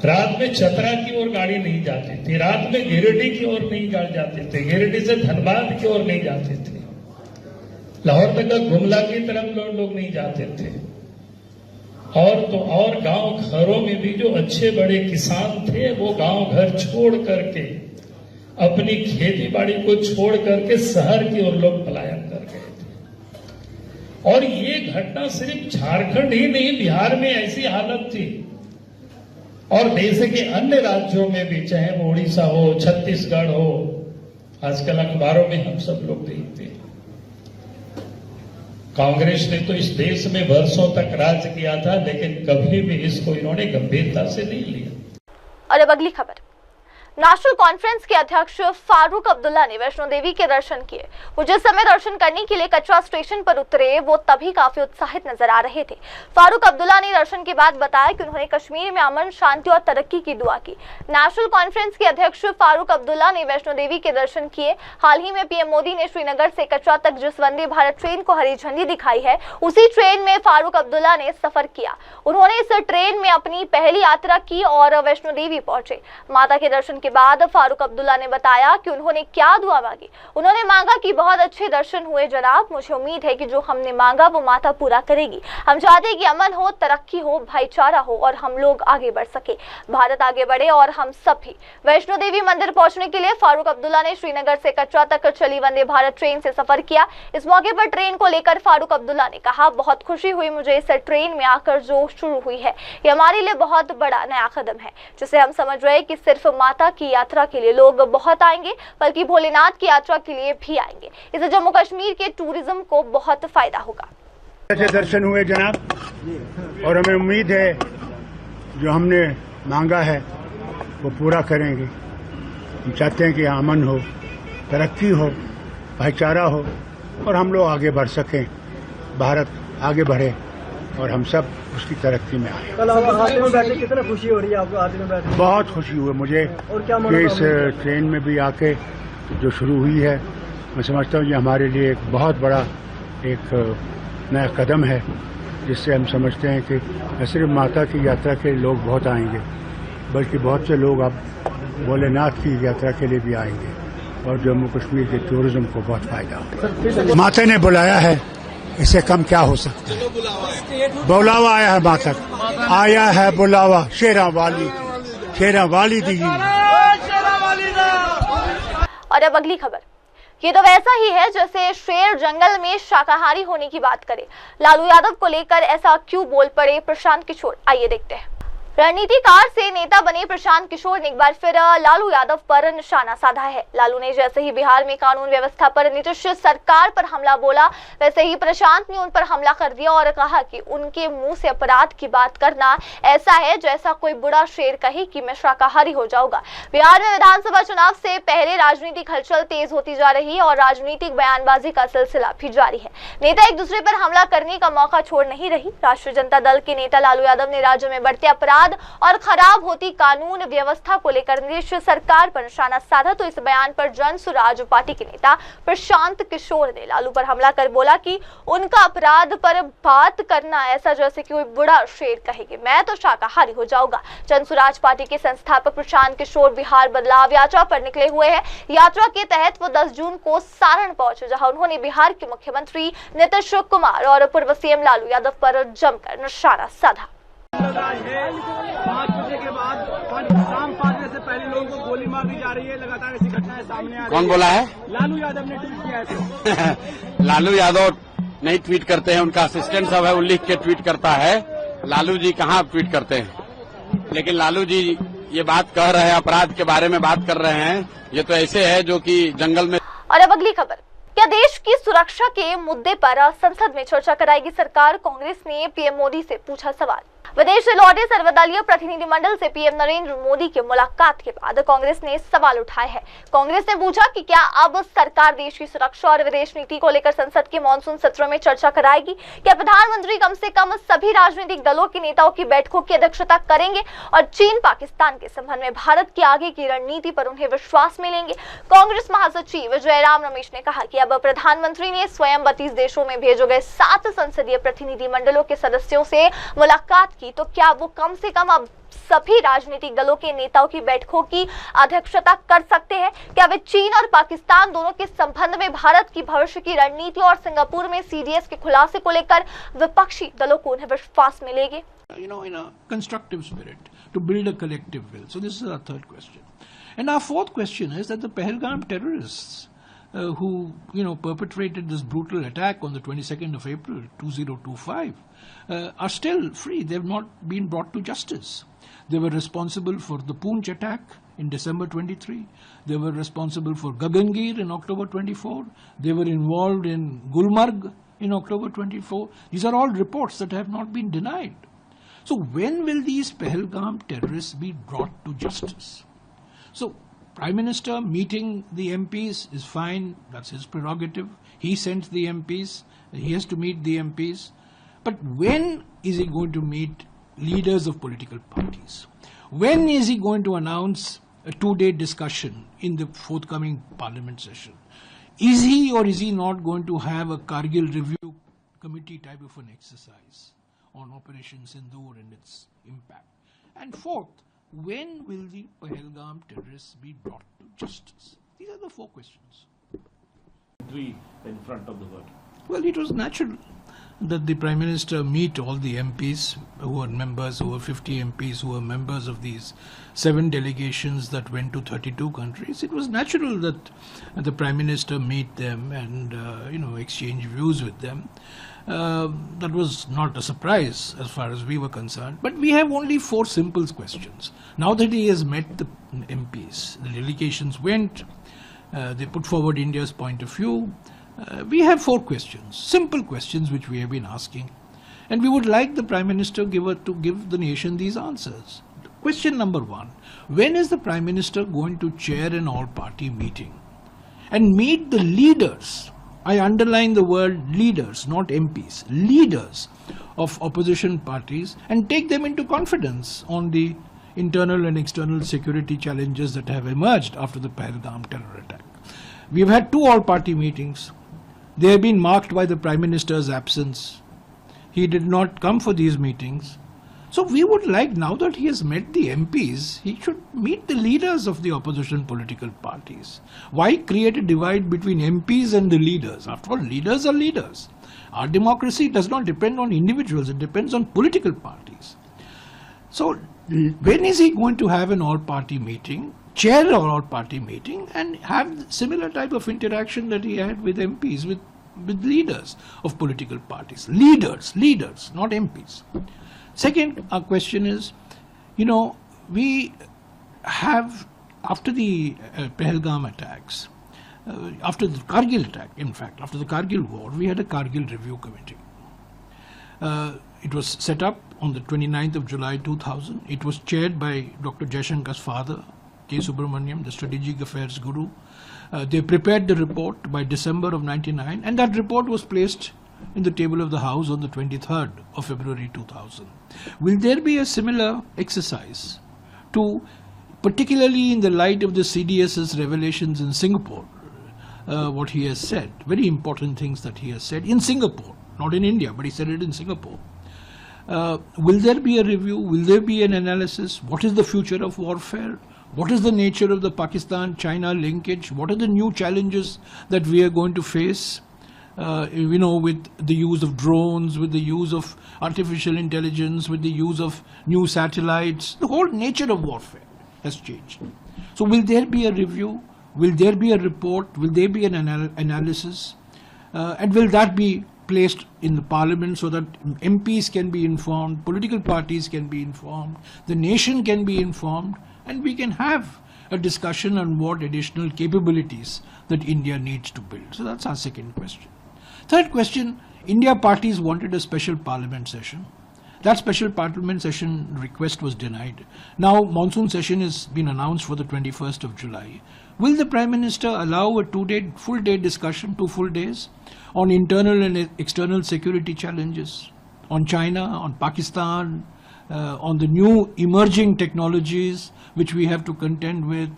रात में चतरा की ओर गाड़ी नहीं जाती थी, रात में गिरिडीह की ओर नहीं गाड़ी जाते थे, गिरिडीह से धनबाद की ओर नहीं जाते थे, लाहौर तक गुमला की तरफ लोग नहीं जाते थे। और गांव घरों में भी जो अच्छे बड़े किसान थे वो गांव घर छोड़ करके, अपनी खेती बाड़ी को छोड़ करके शहर की ओर लोग पलायन कर गए थे। और ये घटना सिर्फ झारखंड ही नहीं, बिहार में ऐसी हालत थी और देश के अन्य राज्यों में भी, चाहे वो उड़ीसा हो, छत्तीसगढ़ हो, आजकल अखबारों में हम सब लोग देखते हैं। कांग्रेस ने तो इस देश में वर्षों तक राज किया था, लेकिन कभी भी इसको इन्होंने गंभीरता से नहीं लिया। और अब अगली खबर। नेशनल कॉन्फ्रेंस के अध्यक्ष फारूक अब्दुल्ला ने वैष्णो देवी के दर्शन किए। वो जिस समय दर्शन करने के लिए कटरा स्टेशन पर उतरे वो तभी काफी उत्साहित नजर आ रहे थे। फारूक अब्दुल्ला ने दर्शन के बाद बताया कि उन्होंने कश्मीर में अमन, शांति और तरक्की की दुआ की। नेशनल कॉन्फ्रेंस के अध्यक्ष फारूक अब्दुल्ला ने वैष्णो देवी के दर्शन किए। हाल ही में पीएम मोदी ने श्रीनगर से कटरा तक जिस वंदे भारत ट्रेन को हरी झंडी दिखाई है, उसी ट्रेन में फारूक अब्दुल्ला ने सफर किया। उन्होंने इस ट्रेन में अपनी पहली यात्रा की और वैष्णो देवी पहुंचे। माता के दर्शन के बाद फारूक अब्दुल्ला ने बताया कि उन्होंने क्या दुआ मांगी। उन्होंने मांगा कि बहुत अच्छे दर्शन हुए जनाब, मुझे उम्मीद है कि जो हमने मांगा वो माता पूरा करेगी। हम चाहते हैं कि अमन हो, तरक्की हो, भाईचारा हो और हम लोग आगे बढ़ सके, भारत आगे बढ़े और हम सब भी। वैष्णो देवी मंदिर पहुंचने के लिए फारूक अब्दुल्ला ने श्रीनगर से कटरा तक चली वंदे भारत ट्रेन से सफर किया। इस मौके पर ट्रेन को लेकर फारूक अब्दुल्ला ने कहा, बहुत खुशी हुई मुझे इस ट्रेन में आकर जो शुरू हुई है, ये हमारे लिए बहुत बड़ा नया कदम है, जिसे हम समझ रहे हैं कि सिर्फ माता की यात्रा के लिए लोग बहुत आएंगे, बल्कि भोलेनाथ की यात्रा के लिए भी आएंगे। इससे जम्मू कश्मीर के टूरिज्म को बहुत फायदा होगा। अच्छे दर्शन हुए जनाब, और हमें उम्मीद है जो हमने मांगा है वो पूरा करेंगे। हम चाहते हैं कि अमन हो, तरक्की हो, भाईचारा हो और हम लोग आगे बढ़ सकें, भारत आगे बढ़े और हम सब उसकी तरक्की में आए। कल आप आते में बैठे, कितना खुशी हो रही है आपको आते में बैठे? बहुत खुशी हुई मुझे कि इस ट्रेन में भी आके जो शुरू हुई है, मैं समझता हूँ ये हमारे लिए एक बहुत बड़ा एक नया कदम है, जिससे हम समझते हैं कि न सिर्फ माता की यात्रा के लोग बहुत आएंगे, बल्कि बहुत से लोग अब भोलेनाथ की यात्रा के लिए भी आएंगे और जम्मू कश्मीर के टूरिज्म को बहुत फायदा होगा। माता ने बुलाया है, इससे कम क्या हो सकता है। बुलावा आया है, माता आया है बुलावा, शेरा वाली दी। और अब अगली खबर। ये तो वैसा ही है जैसे शेर जंगल में शाकाहारी होने की बात करे। लालू यादव को लेकर ऐसा क्यों बोल पड़े प्रशांत किशोर, आइए देखते हैं। रणनीतिकार से नेता बने प्रशांत किशोर ने एक बार फिर लालू यादव पर निशाना साधा है। लालू ने जैसे ही बिहार में कानून व्यवस्था पर नीतीश सरकार पर हमला बोला, वैसे ही प्रशांत ने उन पर हमला कर दिया और कहा कि उनके मुंह से अपराध की बात करना ऐसा है जैसा कोई बुरा शेर कहे कि मैं शाकाहारी हो जाऊंगा। बिहार में विधानसभा चुनाव से पहले राजनीतिक हलचल तेज होती जा रही है और राजनीतिक बयानबाजी का सिलसिला भी जारी है। नेता एक दूसरे पर हमला करने का मौका छोड़ नहीं रही। राष्ट्रीय जनता दल के नेता लालू यादव ने राज्य में बढ़ते अपराध और खराब होती कानून व्यवस्था को लेकर नीतीश सरकार पर निशाना साधा, तो इस बयान पर जन सुराज पार्टी के नेता प्रशांत किशोर ने लालू पर हमला कर बोला कि उनका अपराध पर बात करना ऐसा जैसे कि कोई बुरा शेर कहेगी मैं तो शाकाहारी हो जाऊंगा। जन सुराज पार्टी के संस्थापक प्रशांत किशोर बिहार बदलाव यात्रा पर निकले हुए हैं। यात्रा के तहत वो 10 जून को सारण पहुंचे, जहां उन्होंने बिहार के मुख्यमंत्री नीतीश कुमार और पूर्व सीएम लालू यादव पर जमकर निशाना साधा। 5 बजे के बाद शाम 5 बजे से पहले लोगों को गोली मार दी जा रही है। लगातार ऐसी घटनाएं सामने आ रही है। कौन बोला है? लालू यादव ने ट्वीट किया है। लालू यादव नहीं ट्वीट करते हैं, उनका असिस्टेंट सब है, वो लिख के ट्वीट करता है। लालू जी कहाँ ट्वीट करते हैं, लेकिन लालू जी ये बात कह रहे हैं, अपराध के बारे में बात कर रहे हैं, ये तो ऐसे है जो कि जंगल में। और अब अगली खबर, क्या देश की सुरक्षा के मुद्दे पर संसद में चर्चा कराएगी सरकार? कांग्रेस ने पीएम मोदी से पूछा सवाल। विदेश से लौटे सर्वदलीय प्रतिनिधिमंडल से पीएम नरेंद्र मोदी की मुलाकात के बाद कांग्रेस ने सवाल उठाए हैं। कांग्रेस ने पूछा कि क्या अब सरकार देश की सुरक्षा और विदेश नीति को लेकर संसद के मानसून सत्र में चर्चा कराएगी? क्या प्रधानमंत्री कम से कम सभी राजनीतिक दलों के नेताओं की बैठकों की अध्यक्षता करेंगे और चीन पाकिस्तान के संबंध में भारत की आगे की रणनीति पर उन्हें विश्वास मिलेंगे? कांग्रेस महासचिव जयराम रमेश ने कहा कि अब प्रधानमंत्री ने स्वयं 32 देशों में भेजे गए 7 संसदीय प्रतिनिधिमंडलों के सदस्यों से मुलाकात की, तो क्या वो कम से कम अब सभी राजनीतिक दलों के नेताओं की बैठकों की अध्यक्षता कर सकते हैं? क्या वे चीन और पाकिस्तान दोनों के संबंध में भारत की भविष्य की रणनीति और सिंगापुर में सीडीएस के खुलासे को लेकर विपक्षी दलों को उन्हें विश्वास मिलेंगे? In a constructive spirit to build a collective will. So this is our third question. And our fourth question is that the Pahalgam terrorists who perpetrated this brutal attack on the 22nd of April 2025 are still free. They have not been brought to justice. They were responsible for the Poonch attack in December 23. They were responsible for Gagangir in October 24. They were involved in Gulmarg in October 24. These are all reports that have not been denied. So when will these Pahalgam terrorists be brought to justice? So Prime Minister meeting the MPs is fine, that's his prerogative. He sent the MPs, he has to meet the MPs. But when is he going to meet leaders of political parties? When is he going to announce a 2-day discussion in the forthcoming parliament session? Is he or is he not going to have a Kargil review committee type of an exercise on Operation Sindoor and its impact? And fourth, when will the Pahalgam terrorists be brought to justice? These are the 4 questions. In front of the world. Well, it was natural that the Prime Minister meet all the MPs who are members, who were 50 MPs who were members of these 7 delegations that went to 32 countries. It was natural that the Prime Minister meet them and exchange views with them. That was not a surprise as far as we were concerned. But we have only 4 simple questions. Now that he has met the MPs, the delegations went, they put forward India's point of view. We have 4 questions, simple questions which we have been asking, and we would like the Prime Minister to give the nation these answers. Question number 1, when is the Prime Minister going to chair an all-party meeting and meet the leaders? I underline the word leaders, not MPs, leaders of opposition parties, and take them into confidence on the internal and external security challenges that have emerged after the Pahalgam terror attack. We have had 2 all-party meetings. They have been marked by the Prime Minister's absence. He did not come for these meetings. So we would like, now that he has met the MPs, he should meet the leaders of the opposition political parties. Why create a divide between MPs and the leaders? After all, leaders are leaders. Our democracy does not depend on individuals, it depends on political parties. So when is he going to have an all-party meeting, chair an all-party meeting, and have similar type of interaction that he had with MPs, with leaders of political parties? Leaders, not MPs. Second, our question is, we have, after the Pahalgam attacks, after the Kargil attack, in fact, after the Kargil war, we had a Kargil review committee. It was set up on the 29th of July 2000. It was chaired by Dr. Jaishankar's father, K. Subramaniam, the strategic affairs guru. They prepared the report by December of 99, and that report was placed in the table of the House on the 23rd of February 2000. Will there be a similar exercise to, particularly in the light of the CDS's revelations in Singapore, what he has said, very important things that he has said in Singapore, not in India, but he said it in Singapore. Will there be a review? Will there be an analysis? What is the future of warfare? What is the nature of the Pakistan-China linkage? What are the new challenges that we are going to face? With the use of drones, with the use of artificial intelligence, with the use of new satellites, the whole nature of warfare has changed. So will there be a review? Will there be a report? Will there be an analysis? And will that be placed in the parliament so that MPs can be informed, political parties can be informed, the nation can be informed, and we can have a discussion on what additional capabilities that India needs to build. So that's our second question. Third question, India parties wanted a special parliament session. That special parliament session request was denied. Now monsoon session has been announced for the 21st of July. Will the Prime Minister allow a full day discussion, 2 full days, on internal and external security challenges, on China, on Pakistan, on the new emerging technologies which we have to contend with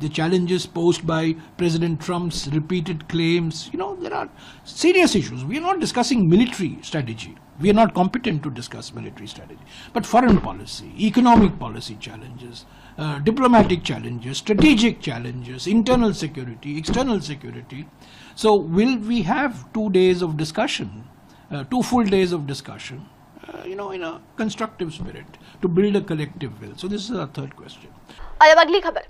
the challenges posed by President Trump's repeated claims? You know, there are serious issues. We are not discussing military strategy. We are not competent to discuss military strategy. But foreign policy, economic policy challenges, diplomatic challenges, strategic challenges, internal security, external security. So will we have 2 days of discussion, 2 full days of discussion, in a constructive spirit to build a collective will? So this is our third question. और अब अगली खबर,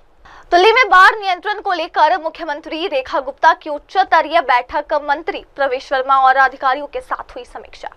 दिल्ली में बाढ़ नियंत्रण को लेकर मुख्यमंत्री रेखा गुप्ता की उच्च स्तरीय बैठक, मंत्री प्रवेश वर्मा और अधिकारियों के साथ हुई समीक्षा।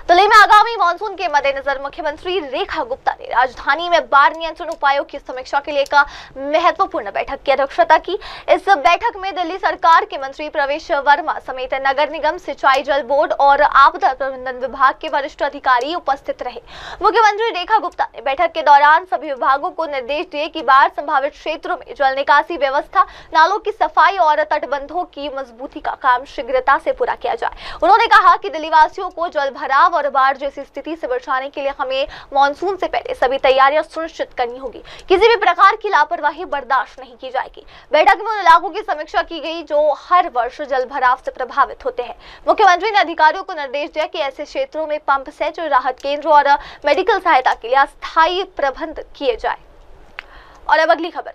दिल्ली में आगामी मानसून के मद्देनजर मुख्यमंत्री रेखा गुप्ता ने राजधानी में बाढ़ नियंत्रण उपायों की समीक्षा के लिए एक महत्वपूर्ण बैठक की अध्यक्षता की। इस बैठक में दिल्ली सरकार के मंत्री प्रवेश वर्मा समेत नगर निगम, सिंचाई जल बोर्ड और आपदा प्रबंधन विभाग के वरिष्ठ अधिकारी उपस्थित रहे। मुख्यमंत्री रेखा गुप्ता ने बैठक के दौरान सभी विभागों को निर्देश दिए कि बाढ़ संभावित क्षेत्रों में जल निकासी व्यवस्था, नालों की सफाई और तटबंधों की मजबूती का काम शीघ्रता से पूरा किया जाए। उन्होंने कहा कि दिल्ली वासियों को जल भराव और बाढ़ जैसी स्थिति से बचाने के लिए हमें मानसून से पहले सभी तैयारियां सुनिश्चित करनी होगी। किसी भी प्रकार की लापरवाही बर्दाश्त नहीं की जाएगी। बैठक में उन इलाकों की समीक्षा की गई जो हर वर्ष जल भराव से प्रभावित होते हैं। मुख्यमंत्री ने अधिकारियों को निर्देश दिया कि ऐसे क्षेत्रों में पंप सेट, राहत केंद्र और मेडिकल सहायता के लिए अस्थायी प्रबंध किए जाए। और अब अगली खबर,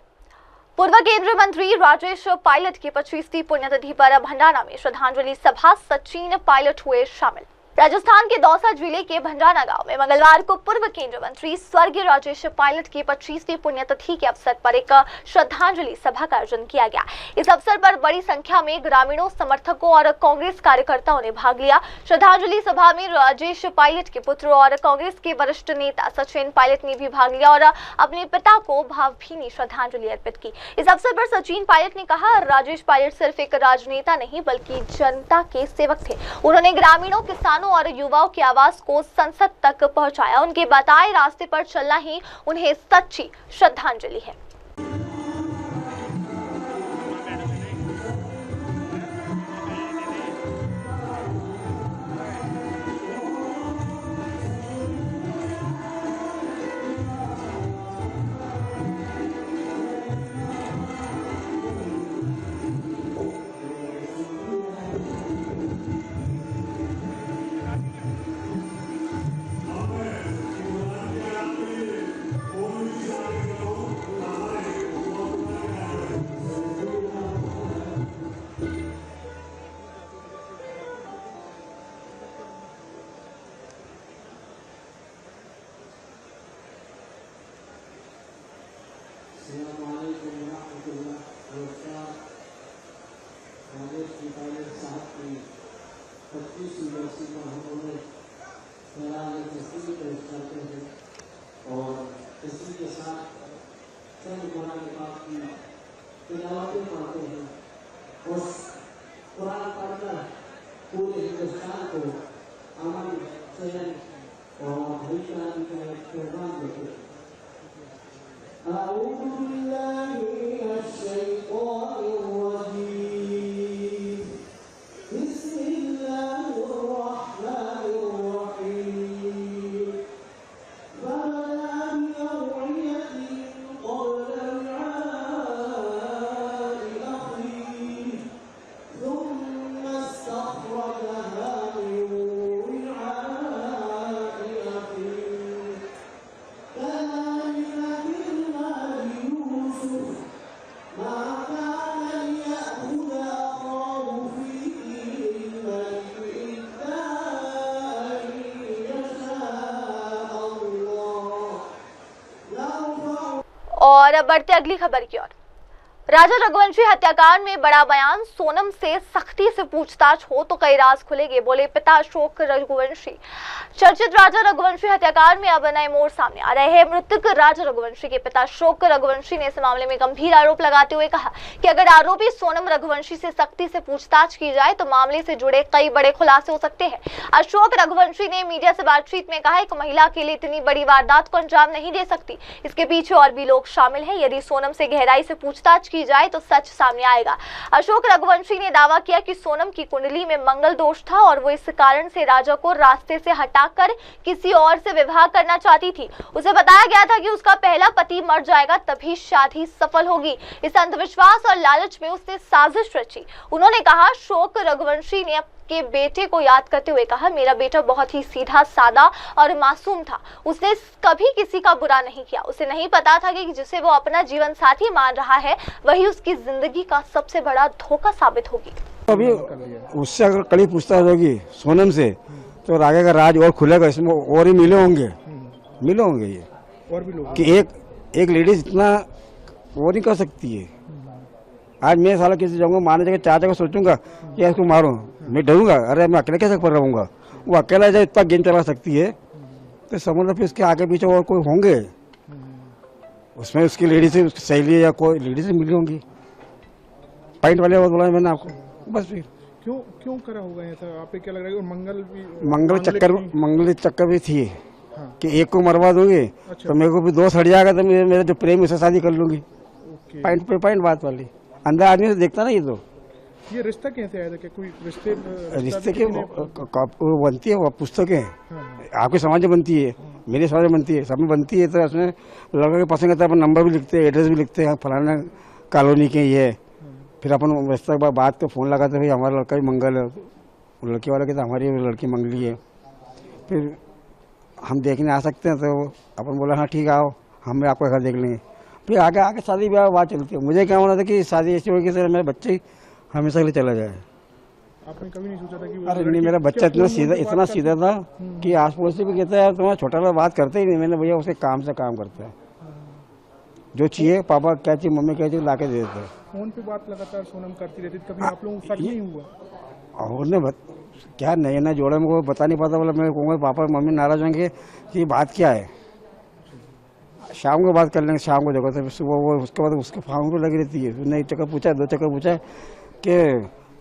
पूर्व केंद्रीय मंत्री राजेश पायलट की 25वीं पुण्यतिथि पर भंडारा में श्रद्धांजलि सभा, सचिन पायलट हुए शामिल। राजस्थान के दौसा जिले के भंडारा गांव में मंगलवार को पूर्व केंद्रीय मंत्री स्वर्गीय राजेश पायलट की 25वीं पुण्यतिथि के अवसर पर एक श्रद्धांजलि सभा का आयोजन किया गया। इस अवसर पर बड़ी संख्या में ग्रामीणों, समर्थकों और कांग्रेस कार्यकर्ताओं ने भाग लिया। श्रद्धांजलि सभा में राजेश पायलट के पुत्र और कांग्रेस के वरिष्ठ नेता सचिन पायलट ने भी भाग लिया और अपने पिता को भावभीनी श्रद्धांजलि अर्पित की। इस अवसर पर सचिन पायलट ने कहा, राजेश पायलट सिर्फ एक राजनेता नहीं बल्कि जनता के सेवक थे। उन्होंने ग्रामीणों, किसानों और युवाओं की आवाज को संसद तक पहुंचाया। उनके बताए रास्ते पर चलना ही उन्हें सच्ची श्रद्धांजलि है। और अब बढ़ते अगली खबर की ओर। राजा रघुवंशी हत्याकांड में बड़ा बयान, सोनम से सख्ती से पूछताछ हो तो कई राज खुलेंगे, बोले पिता अशोक रघुवंशी। चर्चित राजा रघुवंशी हत्याकांड में अब नए मोड़ सामने आ रहे हैं। मृतक राजा रघुवंशी के पिता अशोक रघुवंशी ने इस मामले में गंभीर आरोप लगाते हुए कहा कि अगर आरोपी सोनम रघुवंशी से सख्ती से पूछताछ की जाए तो मामले से जुड़े कई बड़े खुलासे हो सकते हैं। अशोक रघुवंशी ने मीडिया से बातचीत में कहा, एक महिला के लिए इतनी बड़ी वारदात को अंजाम नहीं दे सकती, इसके पीछे और भी लोग शामिल हैं। यदि सोनम से गहराई से पूछताछ की जाए तो सच सामने आएगा। अशोक रघुवंशी ने दावा किया कि सोनम की कुंडली में मंगल दोष था और वो इस कारण से राजा को रास्ते से हटाकर किसी और से विवाह करना चाहती थी। उसे बताया गया था कि उसका पहला पति मर जाएगा तभी शादी सफल होगी। इस अंधविश्वास और लालच में उसने साजिश रची। उन्होंने कहा, अशोक रघुवंशी ने के बेटे को याद करते हुए कहा, मेरा बेटा बहुत ही सीधा सादा और मासूम था, उसने कभी किसी का बुरा नहीं किया। उसे नहीं पता था कि जिसे वो अपना जीवन साथी मान रहा है वही उसकी जिंदगी का सबसे बड़ा धोखा साबित होगी। अभी उससे अगर कड़ी पूछताछ होगी सोनम से तो आगे का राज और खुलेगा, इसमें और ही मिले होंगे ये और भी लोग कि एक लेडीज इतना वो नहीं कर सकती है। आज मैं साला किसी जगह मारने जगह चाचा को सोचूंगा कि इसको मारो, मैं डरूंगा, अरे मैं अकेले कैसे पर रहूंगा। वो अकेला जब इतना गेम चला सकती है तो समझ लो फिर उसके आगे पीछे और कोई होंगे, उसमें उसकी लेडीज से उसकी सहेली या कोई लेडीज मिली होंगी। पॉइंट वाले वो बोला मैंने आपको, बस फिर क्यों करा होगा ऐसा, आपको क्या लग रहा है? मंगल चक्कर भी थी कि एक को मरवा दूंगी तो मेरे को भी दोस्त हट जाएगा तो मेरे जो प्रेम उससे शादी कर लूंगी। पॉइंट पे पॉइंट बात वाली अंदर आदमी से देखता ना ये रिश्ता कैसे आया था? क्या कोई रिश्ते के बनती है वो पुस्तकें आपके समाज में बनती है, मेरे समाज में बनती है, सब में बनती है। तो उसमें लड़का के पसंद करता है, अपन नंबर भी लिखते हैं, एड्रेस भी लिखते हैं, फलाना कॉलोनी के ये, फिर अपन रिश्ते के बाद को फोन लगाते भाई हमारा लड़का भी मंगल है, लड़की वाले के तो हमारी लड़की मंगली है, फिर हम देखने आ सकते हैं। तो अपन बोला हाँ ठीक है आओ, हम आपका घर देख लेंगे। फिर आगे शादी ब्याह बात चलती है। मुझे क्या होना था कि शादी ऐसी होगी कि मेरे बच्चे हमेशा के लिए चला जाए। आपने कभी नहीं सोचा था कि अरे नहीं, मेरा बच्चा इतना सीधा था कि आस पड़ोस से भी कहता है तुम्हारा छोटा सा बात करते ही नहीं। मैंने भैया उसके काम से काम करता है, जो चाहिए पापा क्या चाहिए मम्मी क्या चाहिए ला के दे देते हैं। फोन पे बात लगातार सोनम करती रहती, कभी आप लोगों को शक नहीं हुआ? और ने क्या नया जोड़े में बता नहीं पाता, बोला मैं कहूँगा पापा मम्मी नाराज होंगे कि बात क्या है, शाम को बात कर लेंगे, शाम को देखो। तो सुबह वो उसके बाद उसके फार्म को लगी रहती है। उसने एक चक्कर पूछा, दो चक्कर पूछा कि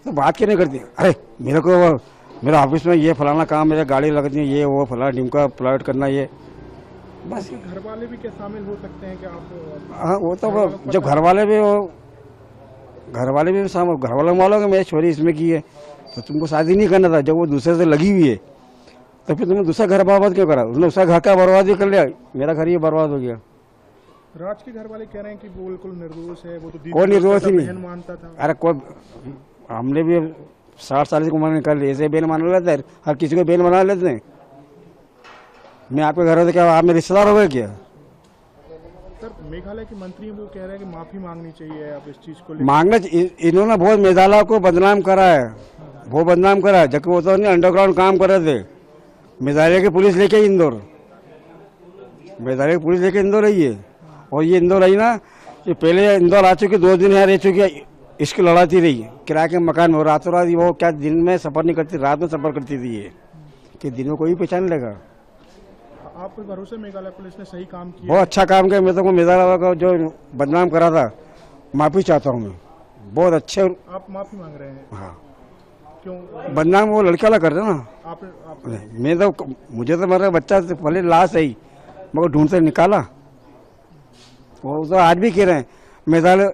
तो बात क्यों नहीं करती? अरे मेरा ऑफिस में ये फलाना काम, मेरे गाड़ी लगती है, ये वो फलाना ढिमका प्लॉट करना, ये बस। घर वाले भी क्या शामिल हो सकते हैं कि आप? हाँ वो तो जब घर वाले भी शामिल, घर वाले मालूम मेरी छोरी इसमें की है तो तुमको शादी नहीं करना था। जब वो दूसरे से लगी हुई है तो फिर तुमने दूसरा घर बर्बाद क्यों करा? उसने उसका घर का बर्बाद भी कर लिया, मेरा घर ये बर्बाद हो गया। राज के घर वाले कह रहे हैं कि वो बिल्कुल निर्दोष है, वो तो कोई निर्दोष ही नहीं मानता था। अरे कोई, हमने भी 60 साल की उम्र में कर ली, ऐसे बेन मान लेते हैं, हर किसी को बेन बना लेते हैं। मैं आपके घर में क्या आप मेरे रिश्तेदार हो गए क्या? सर मेघालय के मंत्री वो कह रहे हैं कि माफी मांगनी चाहिए आप इस चीज को मांगना। इन्होंने बहुत मेघालय को बदनाम करा है, बहुत बदनाम करा है, जबकि वो तो नहीं अंडरग्राउंड काम कर रहे थे। मेघालय की पुलिस लेके इंदौर, मेघालय की पुलिस लेके इंदौर आई है। और ये इंदौर आई ना, ये पहले इंदौर आ चुकी, 2 दिन यहाँ रह चुकी, इसकी लड़ाती रही किराए के मकान में। रातों रात वो क्या दिन में सफर नहीं करती, रात में सफर करती थी ये, कि दिन में कोई पहचान लेगा। आपको भरोसा मेघालय पुलिस ने सही काम किया? बहुत अच्छा काम किया। मैं तो मेघालय का जो बदनाम करा था माफी चाहता हूँ मैं, बहुत अच्छे। आप माफी मांग रहे हैं? हाँ। क्यों? बदनाम वो लड़का वाला करते ना। मैं तो मुझे तो मेरा बच्चा पहले लाश आई मगर ढूंढते निकाला। वो तो आज भी कह रहे हैं मेघालय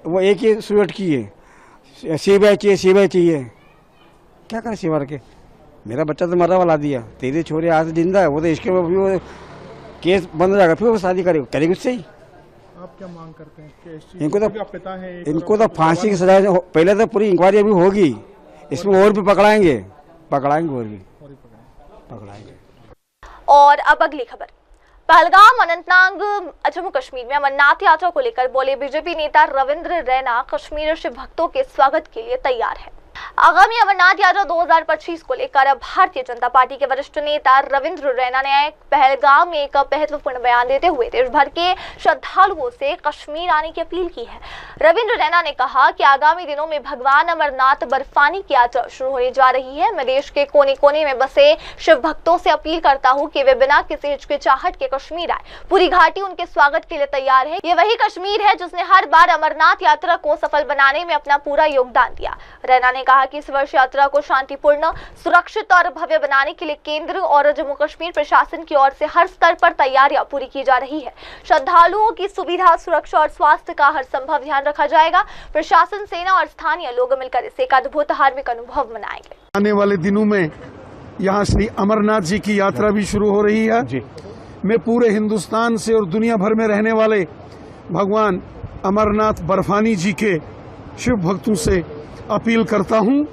वो एक ही सुरट की है, सीबीआई चाहिए। क्या करे सीबीआई के? मेरा बच्चा तो मरा वाला दिया, तेरी छोरी आज जिंदा है, वो तो इसके भी वो केस बंद हो जाएगा, फिर वो शादी करेगी उससे ही। आप क्या मांग करते हैं? इनको तो फांसी की सजा, पहले तो पूरी इंक्वायरी अभी होगी, इसमें और भी पकड़ाएंगे और भी पकड़ाएंगे। और अब अगली खबर, पहलगाम अनंतनाग जम्मू कश्मीर में अमरनाथ यात्रा को लेकर बोले बीजेपी नेता रविंद्र रैना, कश्मीर से भक्तों के स्वागत के लिए तैयार है। आगामी अमरनाथ यात्रा 2025 को लेकर भारतीय जनता पार्टी के वरिष्ठ नेता रविंद्र रैना ने पहलगाम में एक महत्वपूर्ण बयान देते हुए देश भर के श्रद्धालुओं से कश्मीर आने की अपील की है। रविंद्र रैना ने कहा कि आगामी दिनों में भगवान अमरनाथ बर्फानी की यात्रा शुरू होने जा रही है। मैं देश के कोने कोने में बसे शिव भक्तों से अपील करता हूँ कि वे बिना किसी हिचकिचाहट के कश्मीर आए। पूरी घाटी उनके स्वागत के लिए तैयार है। ये वही कश्मीर है जिसने हर बार अमरनाथ यात्रा को सफल बनाने में अपना पूरा योगदान दिया। रैना ने कहा कि इस वर्ष यात्रा को शांतिपूर्ण, सुरक्षित और भव्य बनाने के लिए केंद्र और जम्मू कश्मीर प्रशासन की ओर से हर स्तर पर तैयारियां पूरी की जा रही है। श्रद्धालुओं की सुविधा, सुरक्षा और स्वास्थ्य का हर संभव ध्यान रखा जाएगा। प्रशासन, सेना और स्थानीय लोग मिलकर इसे एक अद्भुत धार्मिक अनुभव मनाएंगे। आने वाले दिनों में यहाँ श्री अमरनाथ जी की यात्रा भी शुरू हो रही है। मैं पूरे हिंदुस्तान से और दुनिया भर में रहने वाले भगवान अमरनाथ बर्फानी जी के शिव भक्तों से अपील करता हूं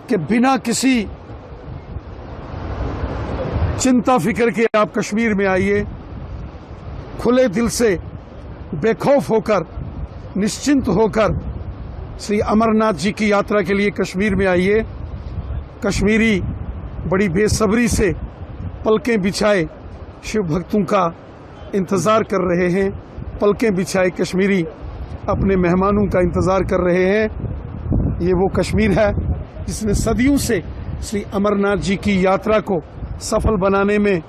कि बिना किसी चिंता फिक्र के आप कश्मीर में आइए। खुले दिल से, बेखौफ होकर, निश्चिंत होकर श्री अमरनाथ जी की यात्रा के लिए कश्मीर में आइए। कश्मीरी बड़ी बेसब्री से पलकें बिछाए शिव भक्तों का इंतजार कर रहे हैं। पलकें बिछाए कश्मीरी अपने मेहमानों का इंतजार कर रहे हैं। ये वो कश्मीर है जिसने सदियों से श्री अमरनाथ जी की यात्रा को सफल बनाने में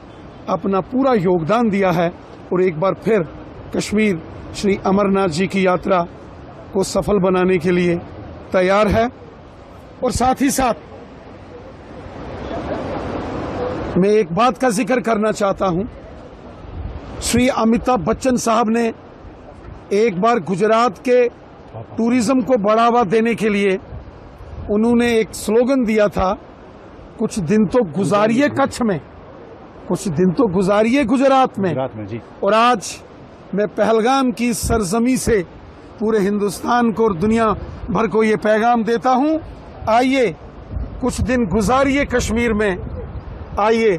अपना पूरा योगदान दिया है और एक बार फिर कश्मीर श्री अमरनाथ जी की यात्रा को सफल बनाने के लिए तैयार है। और साथ ही साथ मैं एक बात का जिक्र करना चाहता हूं। श्री अमिताभ बच्चन साहब ने एक बार गुजरात के टूरिज्म को बढ़ावा देने के लिए उन्होंने एक स्लोगन दिया था, कुछ दिन तो गुजारिए कच्छ में, कुछ दिन तो गुजारिए गुजरात में जी। और आज मैं पहलगाम की सरजमी से पूरे हिंदुस्तान को और दुनिया भर को ये पैगाम देता हूं, आइए कुछ दिन गुजारिए कश्मीर में, आइए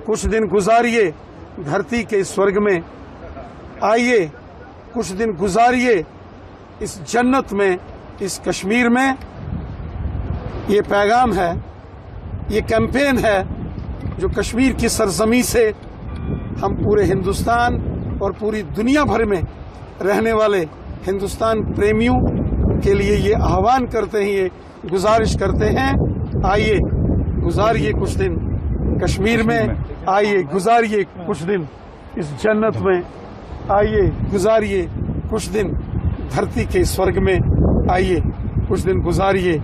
कुछ दिन गुजारिए धरती के स्वर्ग में, आइए कुछ दिन गुजारिए इस जन्नत में, इस कश्मीर में। ये पैगाम है, ये कैंपेन है जो कश्मीर की सरजमी से हम पूरे हिंदुस्तान और पूरी दुनिया भर में रहने वाले हिंदुस्तान प्रेमियों के लिए ये आह्वान करते हैं, ये गुजारिश करते हैं, आइए गुजारिए कुछ दिन कश्मीर में, आइए गुजारिए कुछ दिन इस जन्नत में, आइए गुजारिए कुछ दिन धरती के स्वर्ग में, आइए कुछ दिन गुजारिए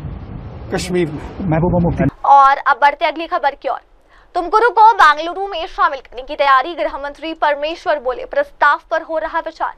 कश्मीर में। महबूबा मुफ्ती। और अब बढ़ते अगली खबर की ओर। तुमकुरू को बेंगलुरु में शामिल करने की तैयारी, गृह मंत्री परमेश्वर बोले प्रस्ताव पर हो रहा विचार।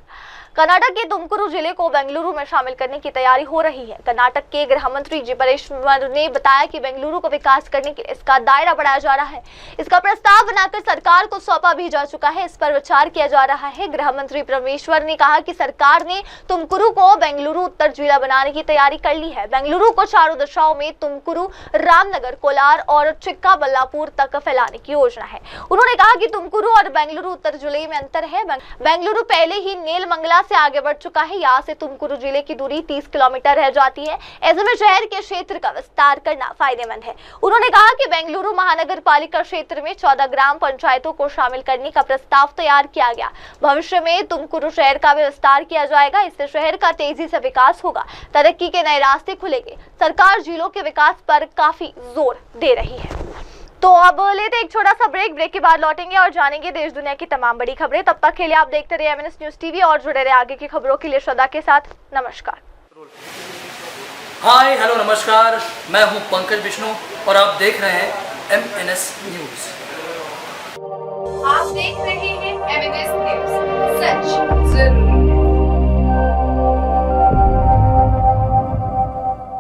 कर्नाटक के तुमकुरू जिले को बेंगलुरु में शामिल करने की तैयारी हो रही है। कर्नाटक के गृह मंत्री जी परमेश्वर ने बताया कि बेंगलुरु को विकास करने के लिए इसका दायरा बढ़ाया जा रहा है। इसका प्रस्ताव बनाकर सरकार को सौंपा भी जा चुका है, इस पर विचार किया जा रहा है। गृह मंत्री परमेश्वर ने कहा कि सरकार ने तुमकुरू को बेंगलुरु उत्तर जिला बनाने की तैयारी कर ली है। बेंगलुरु को चारों दिशाओं में तुमकुरू, रामनगर, कोलार और चिक्काबल्लापुर तक फैलाने की योजना है। उन्होंने कहा कि तुमकुरू और बेंगलुरु उत्तर जिले में अंतर है। बेंगलुरु पहले ही नेलमंगला से आगे बढ़ चुका है। यहाँ से तुमकुरू जिले की दूरी 30 किलोमीटर रह जाती है। ऐसे में शहर के क्षेत्र का विस्तार करना फायदेमंद है। उन्होंने कहा कि बेंगलुरु महानगर पालिका क्षेत्र में 14 ग्राम पंचायतों को शामिल करने का प्रस्ताव तैयार किया गया। भविष्य में तुमकुरू शहर का भी विस्तार किया जाएगा, इससे शहर का तेजी से विकास होगा, तरक्की के नए रास्ते खुलेंगे। सरकार जिलों के विकास पर काफी जोर दे रही है। तो अब लेते एक छोटा सा ब्रेक के बाद लौटेंगे और जानेंगे देश दुनिया की तमाम बड़ी खबरें। तब तक के लिए आप देखते रहिए MNS न्यूज टीवी और जुड़े रहे आगे की खबरों के लिए श्रद्धा के साथ। नमस्कार। हाय हेलो नमस्कार, मैं हूं पंकज विष्णु और आप देख रहे हैं MNS न्यूज। आप देख रहे हैं MNS न्यूज, सच जरूर।